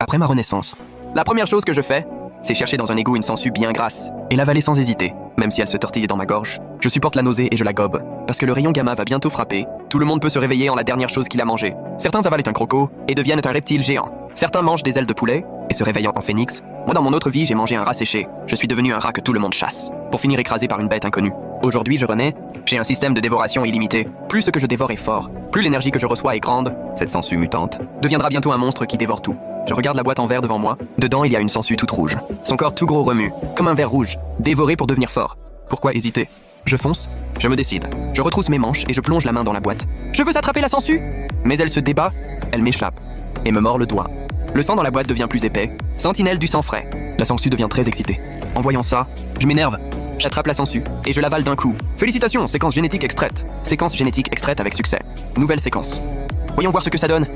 Après ma renaissance, la première chose que je fais, c'est chercher dans un égout une sangsue bien grasse et l'avaler sans hésiter, même si elle se tortille dans ma gorge. Je supporte la nausée et je la gobe, parce que le rayon gamma va bientôt frapper. Tout le monde peut se réveiller en la dernière chose qu'il a mangée. Certains avalent un croco et deviennent un reptile géant. Certains mangent des ailes de poulet et se réveillent en phénix. Moi, dans mon autre vie, j'ai mangé un rat séché. Je suis devenu un rat que tout le monde chasse, pour finir écrasé par une bête inconnue. Aujourd'hui, je renais. J'ai un système de dévoration illimité. Plus ce que je dévore est fort, plus l'énergie que je reçois est grande. Cette sangsue mutante deviendra bientôt un monstre qui dévore tout. Je regarde la boîte en verre devant moi. Dedans, il y a une sangsue toute rouge. Son corps tout gros remue, comme un ver rouge, dévoré pour devenir fort. Pourquoi hésiter? Je fonce, je me décide. Je retrousse mes manches et je plonge la main dans la boîte. Je veux attraper la sangsue, mais elle se débat, elle m'échappe et me mord le doigt. Le sang dans la boîte devient plus épais. Sentinelle du sang frais. La sangsue devient très excitée. En voyant ça, je m'énerve. J'attrape la sangsue et je l'avale d'un coup. Félicitations, séquence génétique extraite. Séquence génétique extraite avec succès. Nouvelle séquence. Voyons voir ce que ça donne.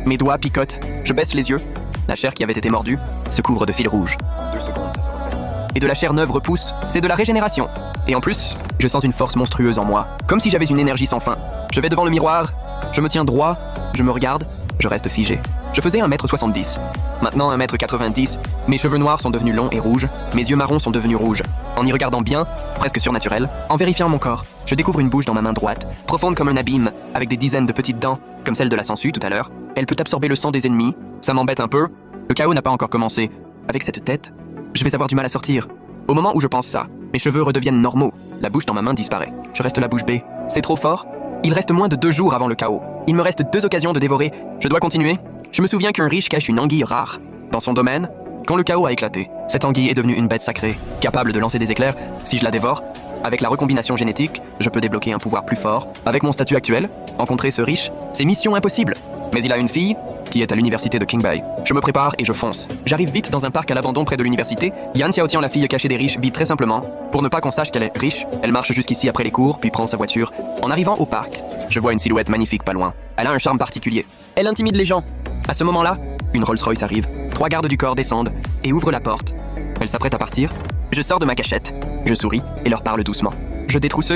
Mes doigts picotent. Je baisse les yeux. La chair qui avait été mordue se couvre de fils rouges. 2 secondes, ça se refait. Et de la chair neuve repousse. C'est de la régénération. Et en plus, je sens une force monstrueuse en moi. Comme si j'avais une énergie sans fin. Je vais devant le miroir. Je me tiens droit. Je me regarde. Je reste figé. Je faisais 1m70. Maintenant 1m90. Mes cheveux noirs sont devenus longs et rouges. Mes yeux marrons sont devenus rouges. En y regardant bien, presque surnaturel, en vérifiant mon corps, je découvre une bouche dans ma main droite, profonde comme un abîme, avec des dizaines de petites dents, comme celle de la sangsue tout à l'heure. Elle peut absorber le sang des ennemis. Ça m'embête un peu. Le chaos n'a pas encore commencé. Avec cette tête, je vais avoir du mal à sortir. Au moment où je pense ça, mes cheveux redeviennent normaux. La bouche dans ma main disparaît. Je reste la bouche bée. C'est trop fort. Il reste moins de 2 jours avant le chaos. Il me reste 2 occasions de dévorer. Je dois continuer. Je me souviens qu'un riche cache une anguille rare dans son domaine. Quand le chaos a éclaté, cette anguille est devenue une bête sacrée, capable de lancer des éclairs si je la dévore. Avec la recombination génétique, je peux débloquer un pouvoir plus fort. Avec mon statut actuel, rencontrer ce riche, c'est mission impossible. Mais il a une fille qui est à l'université de King Bay. Je me prépare et je fonce. J'arrive vite dans un parc à l'abandon près de l'université. Yan Xiaotian, la fille cachée des riches, vit très simplement. Pour ne pas qu'on sache qu'elle est riche, elle marche jusqu'ici après les cours, puis prend sa voiture. En arrivant au parc, je vois une silhouette magnifique pas loin. Elle a un charme particulier. Elle intimide les gens. À ce moment-là, une Rolls-Royce arrive. 3 gardes du corps descendent et ouvrent la porte. Elle s'apprête à partir. Je sors de ma cachette. Je souris et leur parle doucement. Je détrousse?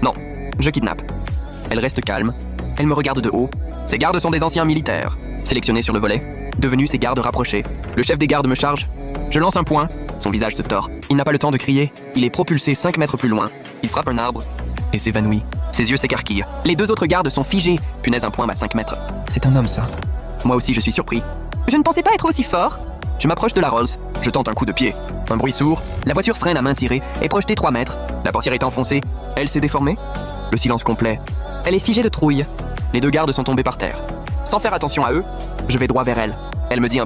Non, je kidnappe. Elle reste calme. Elle me regarde de haut. Ces gardes sont des anciens militaires, sélectionnés sur le volet, devenus ses gardes rapprochés. Le chef des gardes me charge. Je lance un poing. Son visage se tord. Il n'a pas le temps de crier. Il est propulsé 5 mètres plus loin. Il frappe un arbre et s'évanouit. Ses yeux s'écarquillent. Les 2 autres gardes sont figés. Punaise, un poing à 5 mètres. C'est un homme, ça. Moi aussi, je suis surpris. Je ne pensais pas être aussi fort. Je m'approche de la Rolls. Je tente un coup de pied. Un bruit sourd. La voiture freine à main tirée et projetée 3 mètres. La portière est enfoncée. Elle s'est déformée. Le silence complet. Elle est figée de trouille. Les 2 gardes sont tombés par terre. Sans faire attention à eux, je vais droit vers elle. Elle me dit un